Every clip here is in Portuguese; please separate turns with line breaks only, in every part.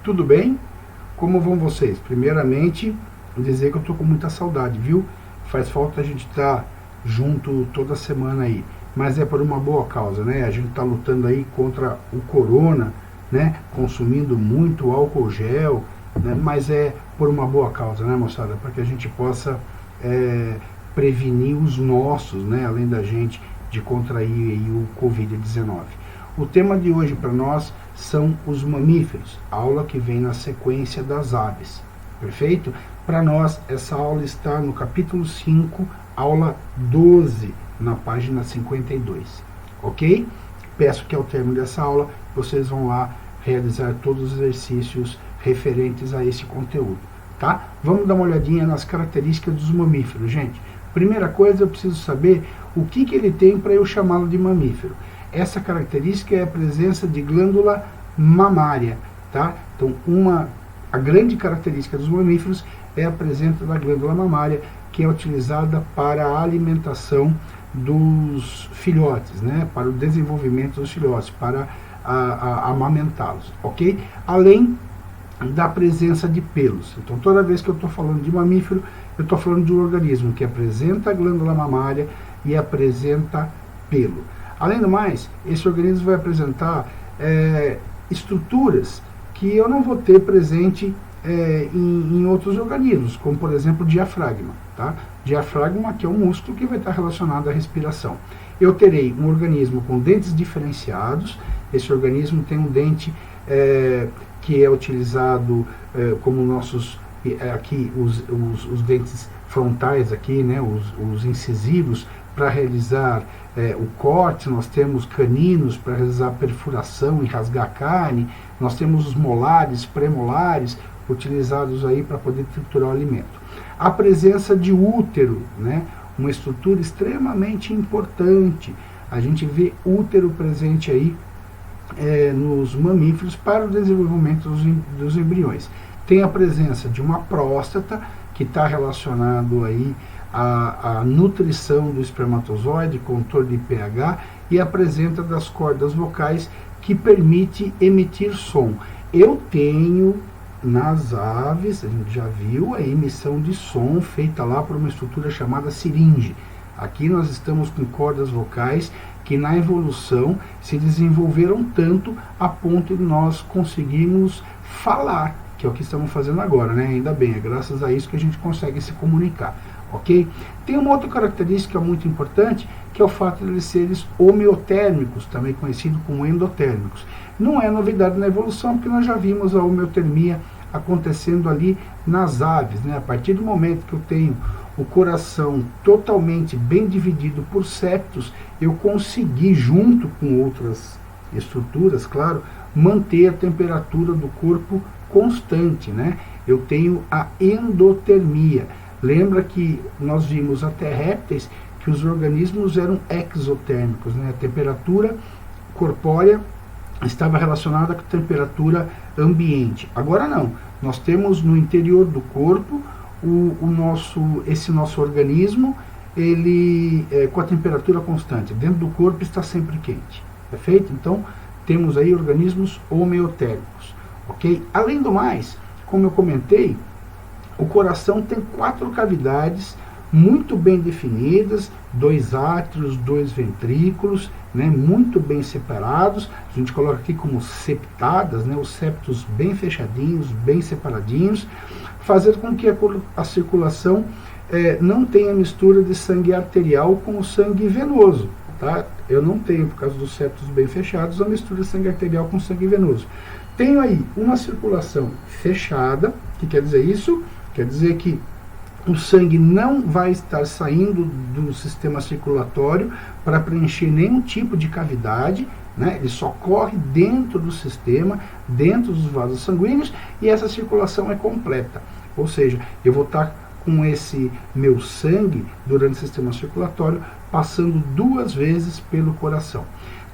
Tudo bem? Como vão vocês? Primeiramente, dizer que eu estou com muita saudade, viu? Faz falta a gente estar junto toda semana aí, mas é por uma boa causa, né? A gente está lutando aí contra o corona, né? Consumindo muito álcool gel, né? Mas é por uma boa causa, né, moçada? Para que a gente possa prevenir os nossos, né? Além da gente de contrair aí o Covid-19. O tema de hoje para nós são os mamíferos, aula que vem na sequência das aves, perfeito? Para nós, essa aula está no capítulo 5, aula 12, na página 52, ok? Peço que ao término dessa aula, vocês vão lá realizar todos os exercícios referentes a esse conteúdo, tá? Vamos dar uma olhadinha nas características dos mamíferos, gente. Primeira coisa, eu preciso saber o que ele tem para eu chamá-lo de mamífero. Essa característica é a presença de glândula mamária, tá? Então, a grande característica dos mamíferos é a presença da glândula mamária, que é utilizada para a alimentação dos filhotes, né? Para o desenvolvimento dos filhotes, para amamentá-los, ok? Além da presença de pelos. Então, toda vez que eu estou falando de mamífero, eu estou falando de um organismo que apresenta a glândula mamária e apresenta pelo. Além do mais, esse organismo vai apresentar estruturas que eu não vou ter presente em outros organismos, como por exemplo o diafragma. Tá? Diafragma, que é um músculo que vai estar relacionado à respiração. Eu terei um organismo com dentes diferenciados. Esse organismo tem um dente que é utilizado como nossos aqui os dentes frontais aqui, né, os incisivos para realizar o corte. Nós temos caninos para realizar perfuração e rasgar carne. Nós temos os molares, premolares, utilizados aí para poder triturar o alimento. A presença de útero, né, uma estrutura extremamente importante. A gente vê útero presente aí nos mamíferos para o desenvolvimento dos embriões. Tem a presença de uma próstata, que está relacionado aí a nutrição do espermatozoide, controle de pH, e a presença das cordas vocais, que permite emitir som. Eu tenho nas aves, a gente já viu a emissão de som feita lá por uma estrutura chamada siringe. Aqui nós estamos com cordas vocais que na evolução se desenvolveram tanto a ponto de nós conseguirmos falar, que é o que estamos fazendo agora, né? Ainda bem, é graças a isso que a gente consegue se comunicar. Ok? Tem uma outra característica muito importante, que é o fato de eles serem homeotérmicos, também conhecido como endotérmicos. Não é novidade na evolução, porque nós já vimos a homeotermia acontecendo ali nas aves, né? A partir do momento que eu tenho o coração totalmente bem dividido por septos, eu consegui, junto com outras estruturas, claro, manter a temperatura do corpo constante, né? Eu tenho a endotermia. Lembra que nós vimos até répteis que os organismos eram exotérmicos, né? A temperatura corpórea estava relacionada com a temperatura ambiente. Agora não, nós temos no interior do corpo esse nosso organismo, ele com a temperatura constante. Dentro do corpo está sempre quente, perfeito? Então temos aí organismos homeotérmicos, ok? Além do mais, como eu comentei, o coração tem 4 cavidades muito bem definidas, 2 átrios, 2 ventrículos, né, muito bem separados. A gente coloca aqui como septadas, né, os septos bem fechadinhos, bem separadinhos, fazendo com que a circulação não tenha mistura de sangue arterial com o sangue venoso. Tá? Eu não tenho, por causa dos septos bem fechados, a mistura de sangue arterial com sangue venoso. Tenho aí uma circulação fechada. O que quer dizer isso? Quer dizer que o sangue não vai estar saindo do sistema circulatório para preencher nenhum tipo de cavidade, né? Ele só corre dentro do sistema, dentro dos vasos sanguíneos, e essa circulação é completa. Ou seja, eu vou estar com esse meu sangue durante o sistema circulatório passando 2 vezes pelo coração.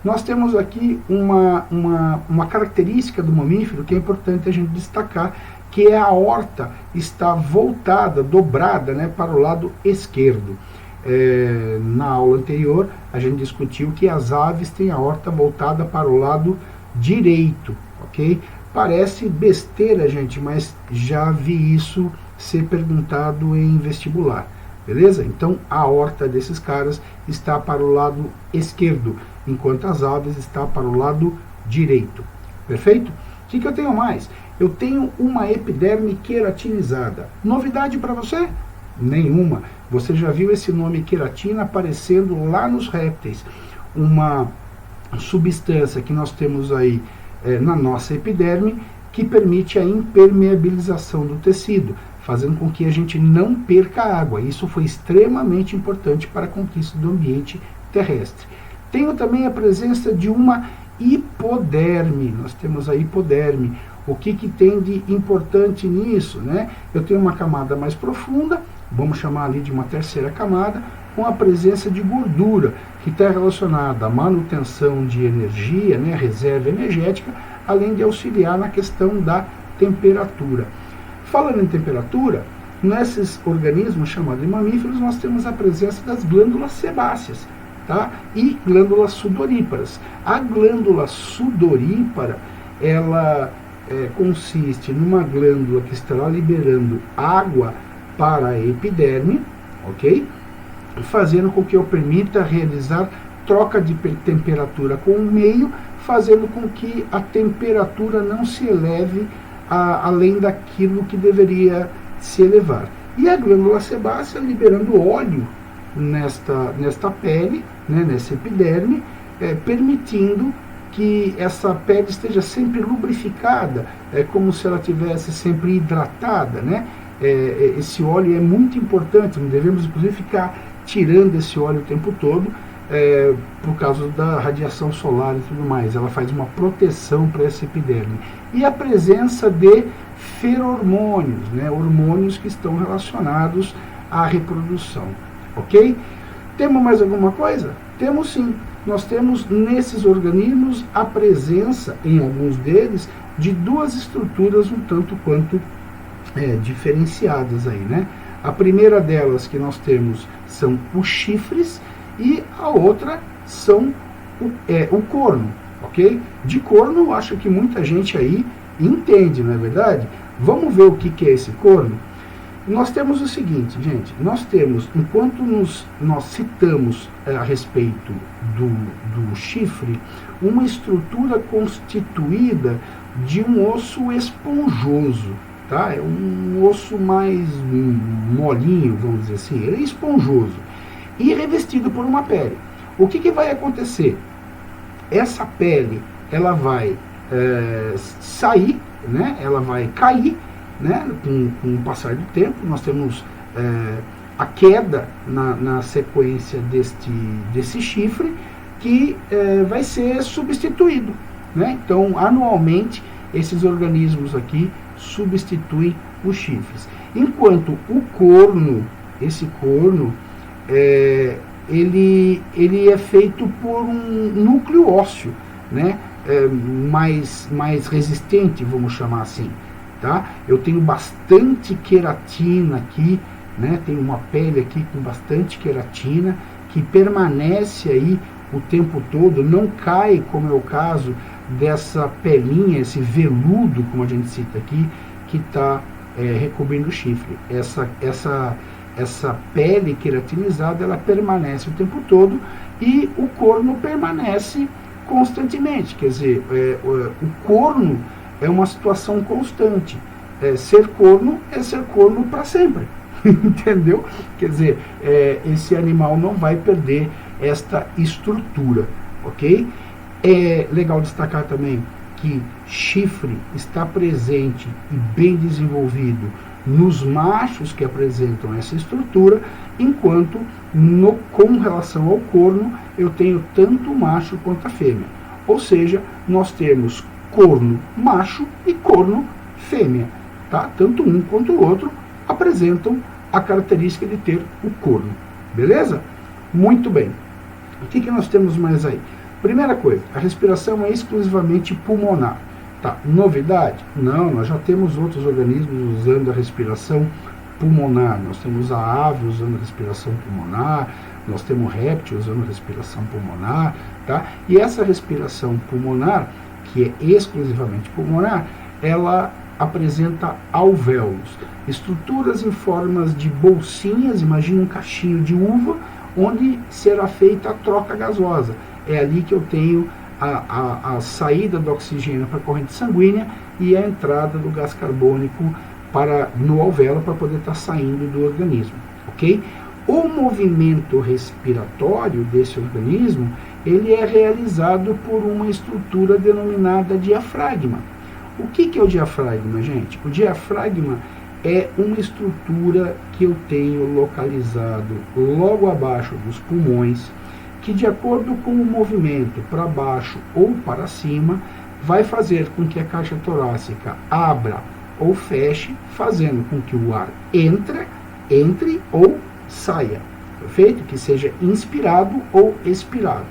Nós temos aqui uma característica do mamífero que é importante a gente destacar, que é a aorta está voltada, dobrada, né, para o lado esquerdo. Na aula anterior, a gente discutiu que as aves têm a aorta voltada para o lado direito, ok? Parece besteira, gente, mas já vi isso ser perguntado em vestibular, beleza? Então a aorta desses caras está para o lado esquerdo, enquanto as alves está para o lado direito, perfeito? O que eu tenho mais? Eu tenho uma epiderme queratinizada. Novidade para você? Nenhuma. Você já viu esse nome queratina aparecendo lá nos répteis. Uma substância que nós temos aí na nossa epiderme que permite a impermeabilização do tecido, fazendo com que a gente não perca água. Isso foi extremamente importante para a conquista do ambiente terrestre. Tenho também a presença de uma hipoderme. Nós temos a hipoderme. O que tem de importante nisso, né? Eu tenho uma camada mais profunda, vamos chamar ali de uma terceira camada, com a presença de gordura, que está relacionada à manutenção de energia, né, reserva energética, além de auxiliar na questão da temperatura. Falando em temperatura, nesses organismos chamados de mamíferos, nós temos a presença das glândulas sebáceas, tá? E glândulas sudoríparas. A glândula sudorípara, ela consiste numa glândula que estará liberando água para a epiderme, ok? Fazendo com que eu permita realizar troca de temperatura com o meio, fazendo com que a temperatura não se eleve além daquilo que deveria se elevar. E a glândula sebácea liberando óleo nesta pele, né, nessa epiderme, permitindo que essa pele esteja sempre lubrificada, como se ela tivesse sempre hidratada, né? Esse óleo é muito importante, não devemos inclusive ficar tirando esse óleo o tempo todo, por causa da radiação solar e tudo mais. Ela faz uma proteção para essa epiderme. E a presença de feromônios, né? Hormônios que estão relacionados à reprodução, ok? Temos mais alguma coisa? Temos sim. Nós temos nesses organismos a presença, em alguns deles, de duas estruturas um tanto quanto diferenciadas aí, né? A primeira delas que nós temos são os chifres e a outra são o corno, ok? De corno eu acho que muita gente aí entende, não é verdade? Vamos ver o que é esse corno? Nós temos o seguinte, gente, nós temos, enquanto nós citamos a respeito do chifre, uma estrutura constituída de um osso esponjoso, tá? É um osso mais molinho, vamos dizer assim, ele é esponjoso e revestido por uma pele. O que vai acontecer? Essa pele, ela vai sair, né? Ela vai cair, né, com o passar do tempo. Nós temos a queda na sequência desse chifre, que vai ser substituído, né? Então, anualmente, esses organismos aqui substituem os chifres. Enquanto o corno, esse corno, ele é feito por um núcleo ósseo, né, mais resistente, vamos chamar assim. Tá? Eu tenho bastante queratina aqui, né? Tenho uma pele aqui com bastante queratina que permanece aí o tempo todo, não cai, como é o caso dessa pelinha, esse veludo, como a gente cita aqui, que está recobrindo o chifre. Essa pele queratinizada, ela permanece o tempo todo e o corno permanece constantemente. Quer dizer, o corno é uma situação constante. Ser corno é ser corno para sempre. Entendeu? Quer dizer, esse animal não vai perder esta estrutura, ok? É legal destacar também que chifre está presente e bem desenvolvido nos machos que apresentam essa estrutura, enquanto com relação ao corno eu tenho tanto o macho quanto a fêmea. Ou seja, nós temos corno macho e corno fêmea, tá? Tanto um quanto o outro apresentam a característica de ter o corno, beleza? Muito bem. O que nós temos mais aí? Primeira coisa, a respiração é exclusivamente pulmonar, tá? Novidade? Não, nós já temos outros organismos usando a respiração pulmonar. Nós temos a ave usando a respiração pulmonar, nós temos réptil usando a respiração pulmonar, tá? E essa respiração pulmonar, que é exclusivamente pulmonar, ela apresenta alvéolos, estruturas em formas de bolsinhas, imagina um cachinho de uva, onde será feita a troca gasosa. É ali que eu tenho a saída do oxigênio para a corrente sanguínea e a entrada do gás carbônico no alvéolo para poder estar saindo do organismo, ok? O movimento respiratório desse organismo, ele é realizado por uma estrutura denominada diafragma. O que é o diafragma, gente? O diafragma é uma estrutura que eu tenho localizado logo abaixo dos pulmões, que de acordo com o movimento para baixo ou para cima, vai fazer com que a caixa torácica abra ou feche, fazendo com que o ar entre ou saia, perfeito? Que seja inspirado ou expirado,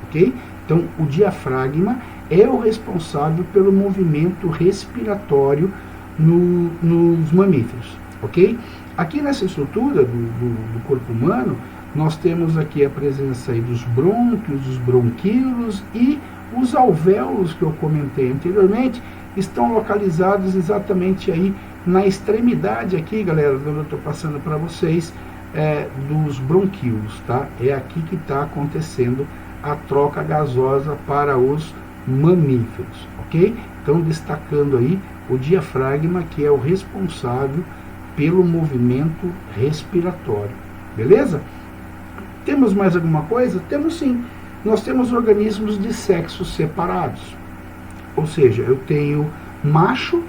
ok? Então, o diafragma é o responsável pelo movimento respiratório nos mamíferos, ok? Aqui nessa estrutura do corpo humano, nós temos aqui a presença aí dos brônquios, dos bronquíolos e os alvéolos que eu comentei anteriormente estão localizados exatamente aí na extremidade aqui, galera, onde eu estou passando para vocês, dos bronquíolos, tá? É aqui que está acontecendo a troca gasosa para os mamíferos, ok? Então, destacando aí o diafragma, que é o responsável pelo movimento respiratório, beleza? Temos mais alguma coisa? Temos sim. Nós temos organismos de sexos separados, ou seja, eu tenho macho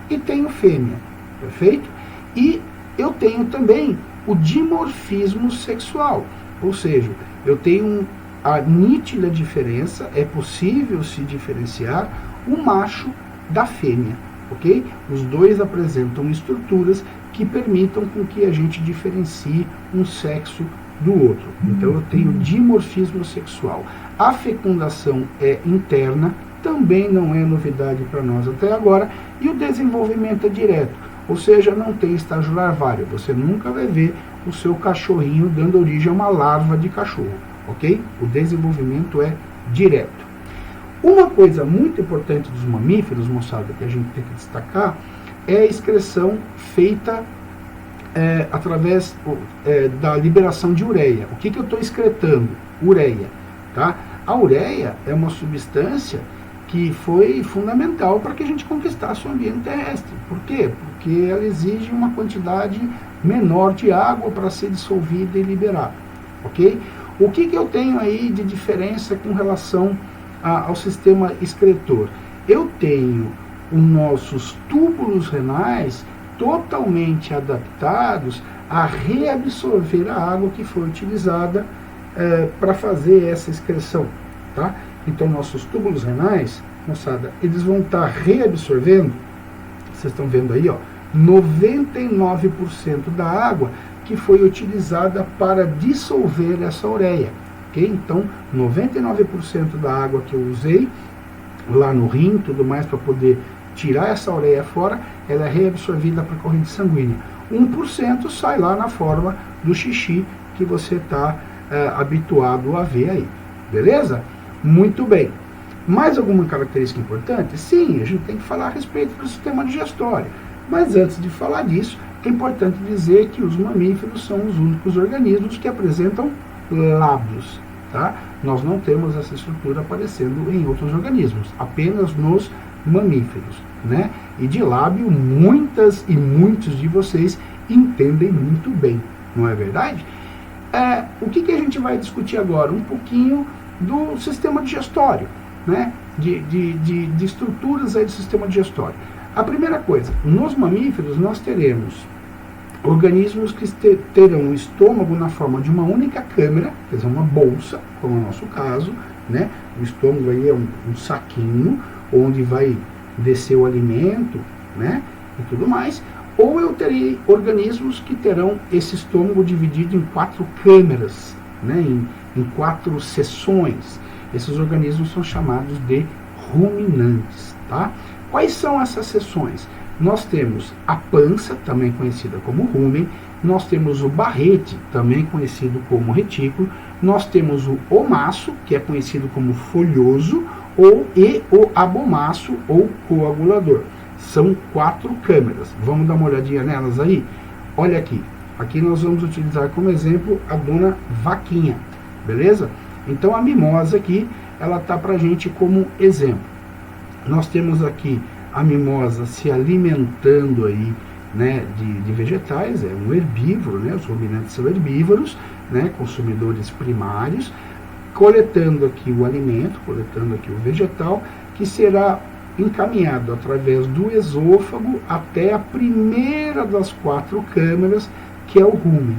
e tenho fêmea, perfeito? E eu tenho também o dimorfismo sexual, ou seja, eu tenho a nítida diferença, é possível se diferenciar o macho da fêmea, ok? Os dois apresentam estruturas que permitam com que a gente diferencie um sexo do outro. Então eu tenho dimorfismo sexual. A fecundação é interna, também não é novidade para nós até agora, e o desenvolvimento é direto, ou seja, não tem estágio larvário. Você nunca vai ver o seu cachorrinho dando origem a uma larva de cachorro, ok? O desenvolvimento é direto. Uma coisa muito importante dos mamíferos, moçada, que a gente tem que destacar, é a excreção feita através da liberação de ureia. O que eu estou excretando? Ureia, tá? A ureia é uma substância que foi fundamental para que a gente conquistasse o ambiente terrestre. Por quê? Porque ela exige uma quantidade menor de água para ser dissolvida e liberada, ok? O que eu tenho aí de diferença com relação ao sistema excretor? Eu tenho os nossos túbulos renais totalmente adaptados a reabsorver a água que foi utilizada para fazer essa excreção, tá? Então, nossos túbulos renais, moçada, eles vão estar reabsorvendo, vocês estão vendo aí, ó, 99% da água que foi utilizada para dissolver essa ureia, ok? Então, 99% da água que eu usei lá no rim, tudo mais, para poder tirar essa ureia fora, ela é reabsorvida para a corrente sanguínea. 1% sai lá na forma do xixi que você está habituado a ver aí, beleza? Muito bem. Mais alguma característica importante? Sim, a gente tem que falar a respeito do sistema digestório. Mas antes de falar disso, é importante dizer que os mamíferos são os únicos organismos que apresentam lábios, tá? Nós não temos essa estrutura aparecendo em outros organismos, apenas nos mamíferos, né? E de lábio, muitas e muitos de vocês entendem muito bem, não é verdade? O que a gente vai discutir agora? Um pouquinho do sistema digestório, né? De estruturas aí do sistema digestório. A primeira coisa, nos mamíferos nós teremos organismos que terão o estômago na forma de uma única câmara, quer dizer, uma bolsa, como é o nosso caso, né? O estômago aí é um saquinho onde vai descer o alimento, né? E tudo mais. Ou eu terei organismos que terão esse estômago dividido em 4 câmeras, né? Em 4 seções. Esses organismos são chamados de ruminantes, tá? Quais são essas seções? Nós temos a pança, também conhecida como rumen, nós temos o barrete, também conhecido como retículo, nós temos o omaço, que é conhecido como folhoso, e o abomaço ou coagulador. São 4 câmeras. Vamos dar uma olhadinha nelas aí? Olha aqui. Aqui nós vamos utilizar como exemplo a dona Vaquinha, beleza? Então a mimosa aqui, ela tá pra gente como exemplo. Nós temos aqui a mimosa se alimentando aí, né, de vegetais, é um herbívoro, né, os ruminantes são herbívoros, né, consumidores primários, coletando aqui o alimento, coletando aqui o vegetal, que será encaminhado através do esôfago até a primeira das 4 câmeras, que é o rumen.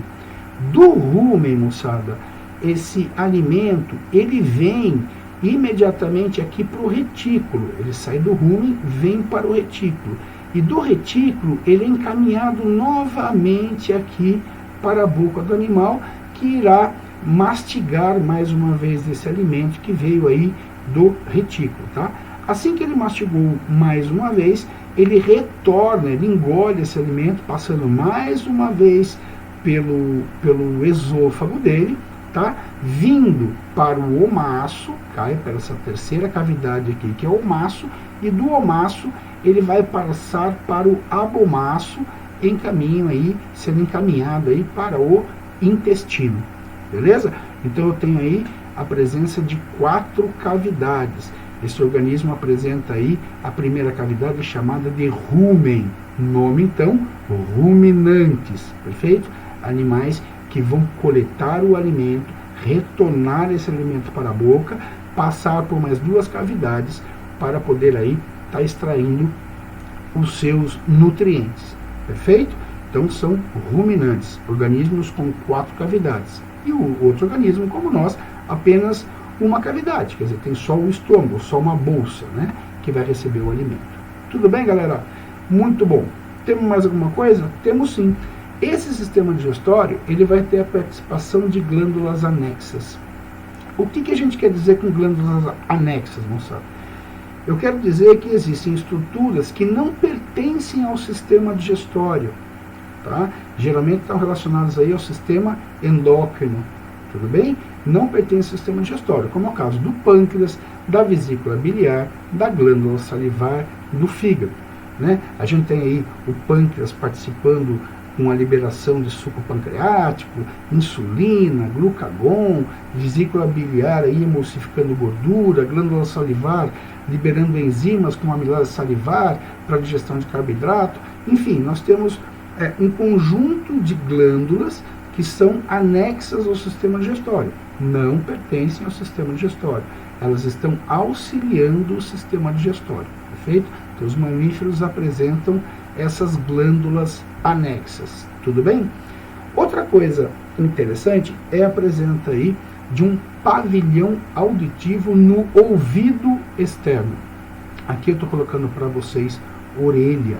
Do rumen, moçada, esse alimento, ele vem imediatamente aqui para o retículo, ele sai do rumen, vem para o retículo, e do retículo ele é encaminhado novamente aqui para a boca do animal, que irá mastigar mais uma vez esse alimento que veio aí do retículo, tá? Assim que ele mastigou mais uma vez, ele retorna, ele engole esse alimento, passando mais uma vez pelo esôfago dele, tá? Vindo para o omaço, cai para essa terceira cavidade aqui, que é o omaço, e do omaço ele vai passar para o abomaço, em caminho aí, sendo encaminhado aí para o intestino, beleza? Então eu tenho aí a presença de 4 cavidades. Esse organismo apresenta aí a primeira cavidade chamada de rumen, nome então, ruminantes, perfeito? Animais que vão coletar o alimento, retornar esse alimento para a boca, passar por mais 2 cavidades para poder aí estar extraindo os seus nutrientes, perfeito? Então são ruminantes, organismos com 4 cavidades. E o outro organismo, como nós, apenas uma cavidade, quer dizer, tem só o estômago, só uma bolsa, né, que vai receber o alimento. Tudo bem, galera? Muito bom. Temos mais alguma coisa? Temos sim. Esse sistema digestório, ele vai ter a participação de glândulas anexas. O que a gente quer dizer com glândulas anexas, moçada? Eu quero dizer que existem estruturas que não pertencem ao sistema digestório, tá? Geralmente estão relacionadas aí ao sistema endócrino, tudo bem? Não pertence ao sistema digestório, como é o caso do pâncreas, da vesícula biliar, da glândula salivar, do fígado, né? A gente tem aí o pâncreas participando com a liberação de suco pancreático, insulina, glucagon, vesícula biliar aí emulsificando gordura, glândula salivar liberando enzimas como a amilase salivar para a digestão de carboidrato. Enfim, nós temos um conjunto de glândulas que são anexas ao sistema digestório, não pertencem ao sistema digestório, elas estão auxiliando o sistema digestório, perfeito? Então os mamíferos apresentam essas glândulas anexas, tudo bem? Outra coisa interessante é a presença aí de um pavilhão auditivo no ouvido externo. Aqui eu estou colocando para vocês orelha,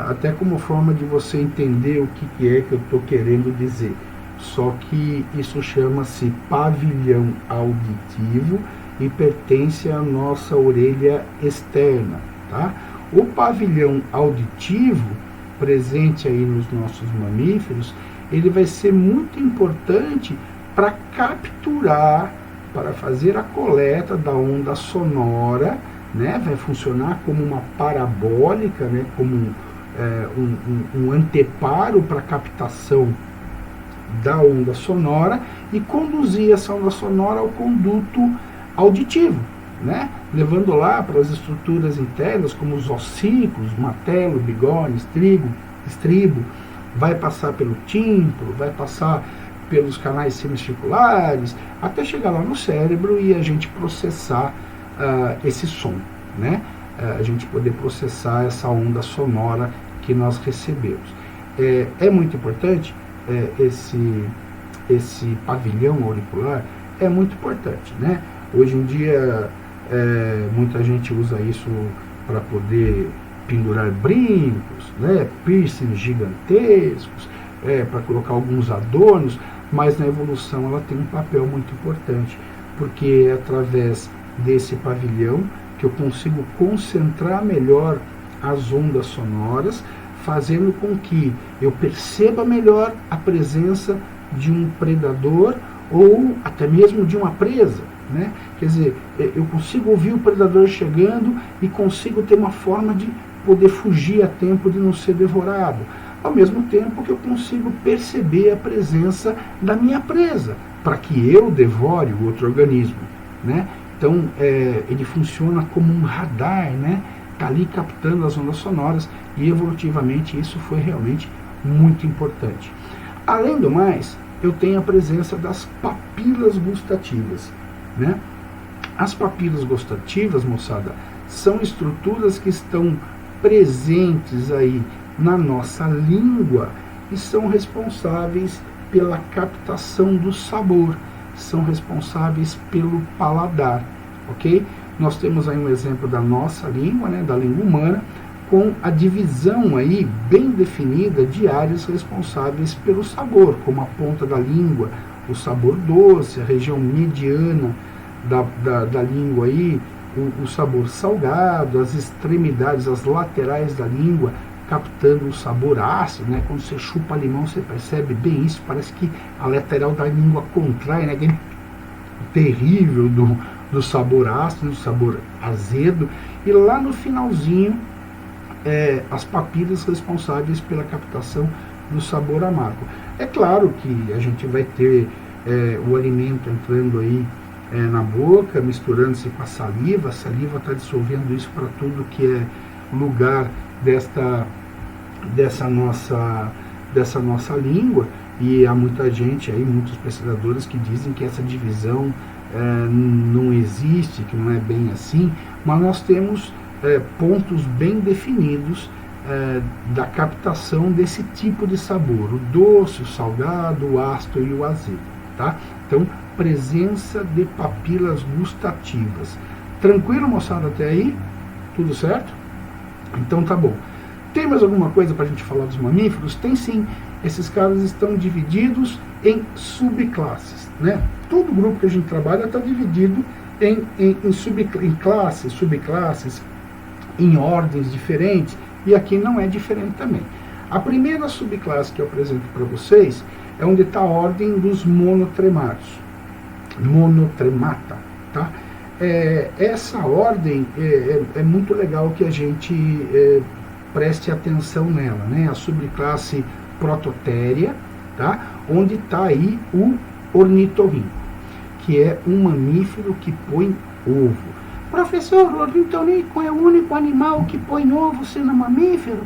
até como forma de você entender o que é que eu estou querendo dizer. Só que isso chama-se pavilhão auditivo e pertence à nossa orelha externa, tá? O pavilhão auditivo, presente aí nos nossos mamíferos, ele vai ser muito importante para capturar, para fazer a coleta da onda sonora, né? Vai funcionar como uma parabólica, né? Como um anteparo para a captação da onda sonora e conduzir essa onda sonora ao conduto auditivo, né? Levando lá para as estruturas internas, como os ossículos, matelo, bigode, estribo, vai passar pelo tímpano, vai passar pelos canais semicirculares, até chegar lá no cérebro e a gente processar esse som, né? A gente poder processar essa onda sonora que nós recebemos. É muito importante esse pavilhão auricular, é muito importante, né? Hoje em dia muita gente usa isso para poder pendurar brincos, né? Piercings gigantescos, para colocar alguns adornos, mas na evolução ela tem um papel muito importante, porque é através desse pavilhão que eu consigo concentrar melhor as ondas sonoras, fazendo com que eu perceba melhor a presença de um predador ou até mesmo de uma presa, né? Quer dizer, eu consigo ouvir o predador chegando e consigo ter uma forma de poder fugir a tempo de não ser devorado, ao mesmo tempo que eu consigo perceber a presença da minha presa, para que eu devore o outro organismo, né? Então, ele funciona como um radar, né? Está ali captando as ondas sonoras, e evolutivamente isso foi realmente muito importante. Além do mais, eu tenho a presença das papilas gustativas, né? As papilas gustativas, moçada, são estruturas que estão presentes aí na nossa língua e são responsáveis pela captação do sabor, são responsáveis pelo paladar, ok? Nós temos aí um exemplo da nossa língua, né, da língua humana, com a divisão aí bem definida de áreas responsáveis pelo sabor, como a ponta da língua, o sabor doce, a região mediana da língua aí, o sabor salgado, as extremidades, as laterais da língua, captando o sabor ácido, né? Quando você chupa limão, você percebe bem isso, parece que a lateral da língua contrai, né? Aquele terrível do sabor ácido, do sabor azedo, e lá no finalzinho, as papilas responsáveis pela captação do sabor amargo. É claro que a gente vai ter o alimento entrando aí na boca, misturando-se com a saliva está dissolvendo isso para tudo que é lugar dessa nossa língua, e há muita gente aí, muitos pesquisadores que dizem que essa divisão não existe, que não é bem assim, mas nós temos pontos bem definidos da captação desse tipo de sabor, o doce, o salgado, o ácido e o azedo, tá? Então, presença de papilas gustativas. Tranquilo, moçada, até aí? Tudo certo? Então tá bom. Tem mais alguma coisa para a gente falar dos mamíferos? Tem sim. Esses caras estão divididos em subclasses, né? Todo grupo que a gente trabalha está dividido em classes, subclasses, em ordens diferentes, e aqui não é diferente também. A primeira subclasse que eu apresento para vocês é onde está a ordem dos monotrematos, monotremata, tá? Essa ordem é muito legal que a gente preste atenção nela, né? A subclasse Prototheria, tá? Onde está aí o ornitorrinco, que é um mamífero que põe ovo. Professor, o ornitorrinco é o único animal que põe ovo sendo mamífero?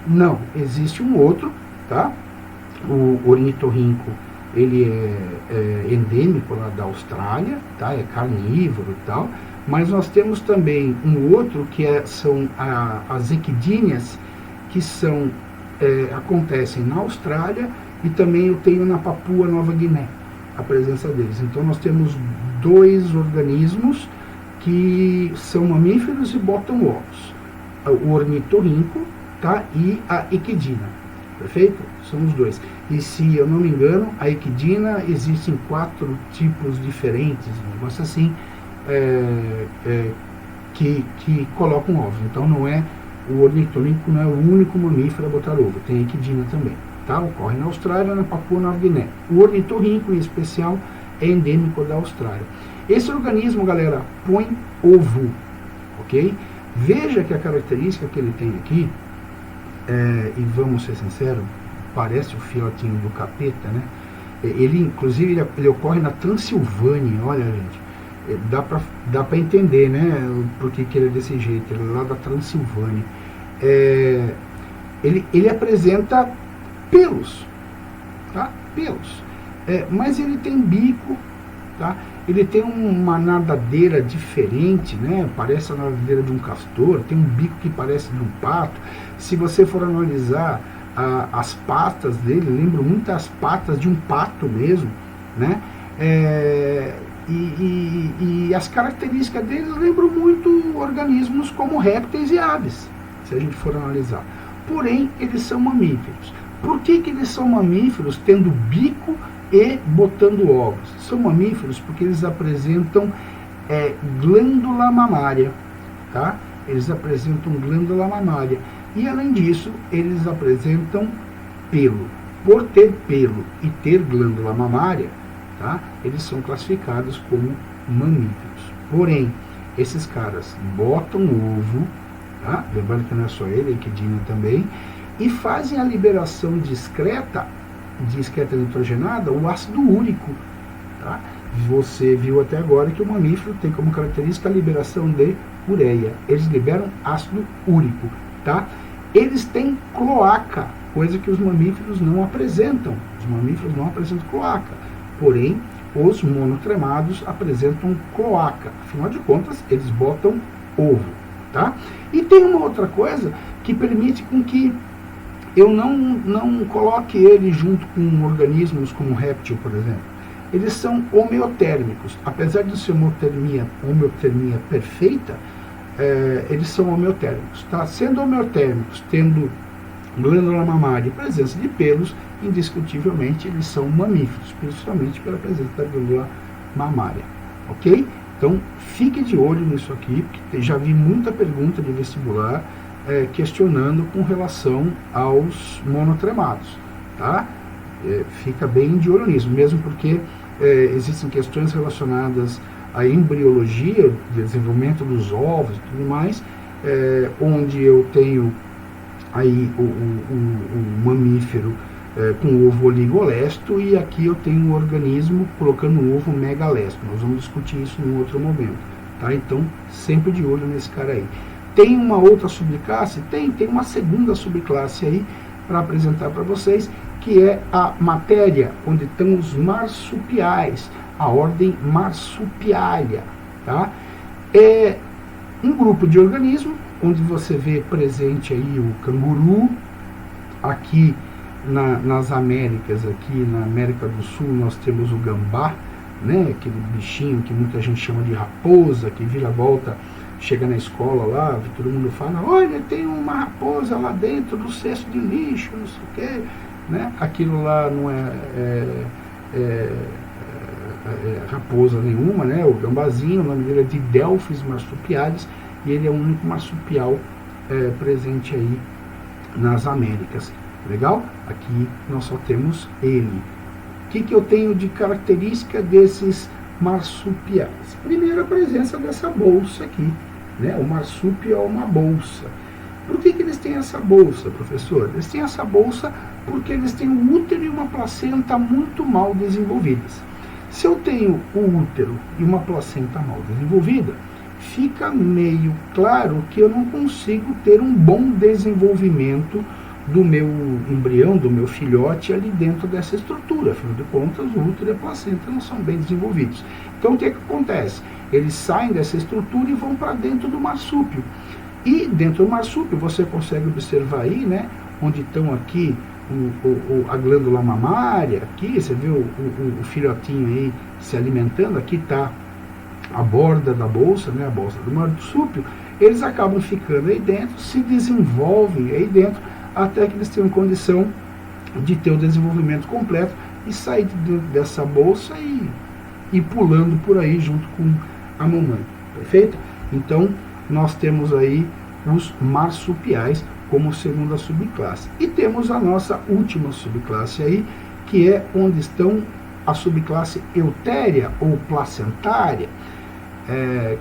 Não, existe um outro, tá? O ornitorrinco, ele é endêmico lá da Austrália, tá? É carnívoro e tal, mas nós temos também um outro que são as equidíneas, que acontecem na Austrália, e também eu tenho na Papua Nova Guiné a presença deles. Então nós temos dois organismos que são mamíferos e botam ovos, o ornitorrinco, tá? E a equidna, perfeito? São os dois. E se eu não me engano, a equidna existem 4 tipos diferentes, um negócio assim, que colocam ovos. Então o ornitorrinco não é o único mamífero a botar ovo, tem a equidna também, tá? Ocorre na Austrália, na Papua Nova Guiné. O ornitorrinco, em especial, é endêmico da Austrália. Esse organismo, galera, põe ovo, ok? Veja que a característica que ele tem aqui, e vamos ser sinceros, parece o filhotinho do capeta, né? Ele, inclusive, ele ocorre na Transilvânia, olha, gente. Dá para entender, né, por que ele é desse jeito, ele é lá da Transilvânia. Ele apresenta pelos, tá? Pelos. Mas ele tem bico, tá? Ele tem uma nadadeira diferente, né? Parece a nadadeira de um castor, tem um bico que parece de um pato. Se você for analisar as patas dele, lembram muito as patas de um pato mesmo, né? E as características deles lembram muito organismos como répteis e aves, se a gente for analisar. Porém, eles são mamíferos. Por que eles são mamíferos, tendo bico e botando ovos? São mamíferos porque eles apresentam glândula mamária, tá? Eles apresentam glândula mamária. E, além disso, eles apresentam pelo. Por ter pelo e ter glândula mamária, tá? Eles são classificados como mamíferos. Porém, esses caras botam ovo, tá? Lembrando que não é só ele, a equidina também, e fazem a liberação discreta nitrogenada, o ácido úrico, tá? Você viu até agora que o mamífero tem como característica a liberação de ureia. Eles liberam ácido úrico, tá? Eles têm cloaca, coisa que os mamíferos não apresentam. Os mamíferos não apresentam cloaca, porém os monotremados apresentam cloaca. Afinal de contas, eles botam ovo, tá? E tem uma outra coisa que permite com que eu não coloque ele junto com organismos como réptil, por exemplo. Eles são homeotérmicos. Apesar de ser homeotermia perfeita, eles são homeotérmicos. Tá? Sendo homeotérmicos, tendo glândula mamária e presença de pelos, indiscutivelmente eles são mamíferos, principalmente pela presença da glândula mamária. Ok? Então, fique de olho nisso aqui, porque já vi muita pergunta de vestibular questionando com relação aos monotremados, tá? Fica bem de olho nisso, mesmo porque existem questões relacionadas à embriologia, desenvolvimento dos ovos e tudo mais, onde eu tenho aí o mamífero com ovo oligolesto, e aqui eu tenho um organismo colocando um ovo megalesto. Nós vamos discutir isso em outro momento, tá? Então, sempre de olho nesse cara aí. Tem uma outra subclasse? Tem uma segunda subclasse aí para apresentar para vocês, que é a matéria, onde estão os marsupiais, a ordem marsupiália, tá? É um grupo de organismos, onde você vê presente aí o canguru, aqui nas Américas, aqui na América do Sul, nós temos o gambá, né? Aquele bichinho que muita gente chama de raposa, que vira volta, chega na escola lá, todo mundo fala, olha, tem uma raposa lá dentro do cesto de lixo, não sei o quê, né? Aquilo lá não é raposa nenhuma, né? O gambazinho, o nome dele é Didelphis marsupialis, e ele é o único marsupial presente aí nas Américas. Legal? Aqui nós só temos ele. O que eu tenho de característica desses marsupiais? Primeiro, a presença dessa bolsa aqui, né? O marsúpio é uma bolsa. Por que eles têm essa bolsa, professor? Eles têm essa bolsa porque eles têm um útero e uma placenta muito mal desenvolvidas. Se eu tenho o útero e uma placenta mal desenvolvida, fica meio claro que eu não consigo ter um bom desenvolvimento do meu embrião, do meu filhote ali dentro dessa estrutura. Afinal de contas, o útero e a placenta não são bem desenvolvidos. Então, o que acontece? Eles saem dessa estrutura e vão para dentro do marsúpio. E dentro do marsúpio, você consegue observar aí, né, onde estão aqui a glândula mamária, aqui, você vê o filhotinho aí se alimentando, aqui está a borda da bolsa, né, a bolsa do marsúpio. Eles acabam ficando aí dentro, se desenvolvem aí dentro, até que eles tenham condição de ter o desenvolvimento completo e sair dessa bolsa e pulando por aí junto com a mamãe, perfeito? Então, nós temos aí os marsupiais como segunda subclasse. E temos a nossa última subclasse aí, que é onde estão a subclasse eutéria ou placentária,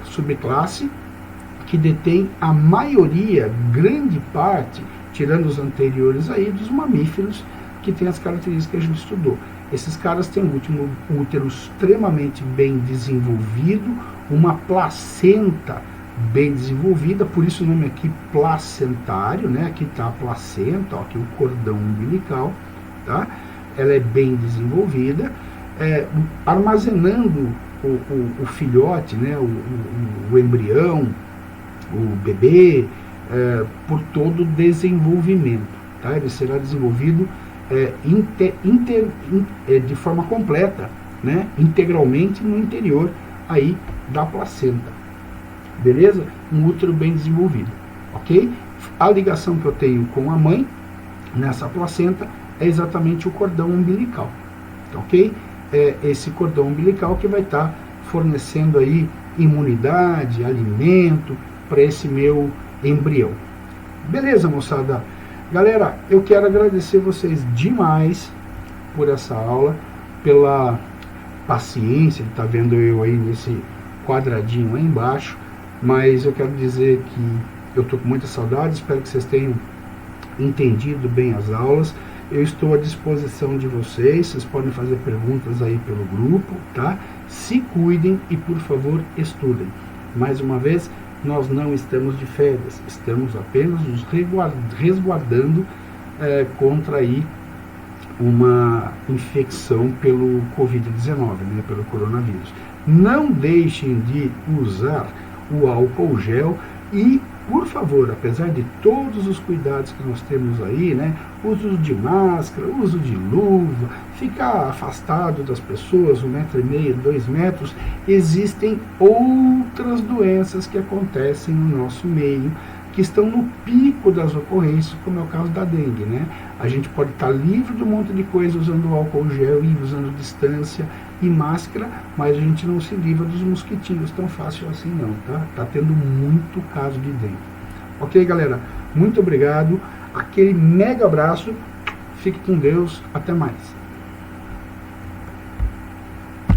subclasse que detém a maioria, grande parte, tirando os anteriores aí, dos mamíferos que tem as características que a gente estudou. Esses caras têm um útero extremamente bem desenvolvido, uma placenta bem desenvolvida, por isso o nome aqui placentário, né? Aqui está a placenta, ó, aqui o cordão umbilical, tá? Ela é bem desenvolvida, armazenando o filhote, né? O embrião, o bebê, por todo o desenvolvimento, tá? Ele será desenvolvido de forma completa, né? Integralmente no interior aí da placenta, beleza? Um útero bem desenvolvido, ok? A ligação que eu tenho com a mãe nessa placenta é exatamente o cordão umbilical, ok? É esse cordão umbilical que vai estar fornecendo aí imunidade, alimento para esse meu embrião. Beleza, moçada? Galera, eu quero agradecer vocês demais por essa aula, pela paciência de estar vendo eu aí nesse quadradinho aí embaixo, mas eu quero dizer que Eu estou com muita saudade, espero que vocês tenham entendido bem as aulas. Eu estou à disposição de vocês podem fazer perguntas aí pelo grupo, tá? Se cuidem e, por favor, estudem. Mais uma vez, nós não estamos de férias, estamos apenas nos resguardando contra aí uma infecção pelo Covid-19, né, pelo coronavírus. Não deixem de usar o álcool gel e, por favor, apesar de todos os cuidados que nós temos aí, né, uso de máscara, uso de luva, ficar afastado das pessoas, 1,5 m, 2 metros, existem outras doenças que acontecem no nosso meio, que estão no pico das ocorrências, como é o caso da dengue, né? A gente pode estar livre de um monte de coisa usando álcool gel e usando distância e máscara, mas a gente não se livra dos mosquitinhos tão fácil assim não, tá? Tá tendo muito caso de dengue. Ok, galera? Muito obrigado, aquele mega abraço, fique com Deus, até mais.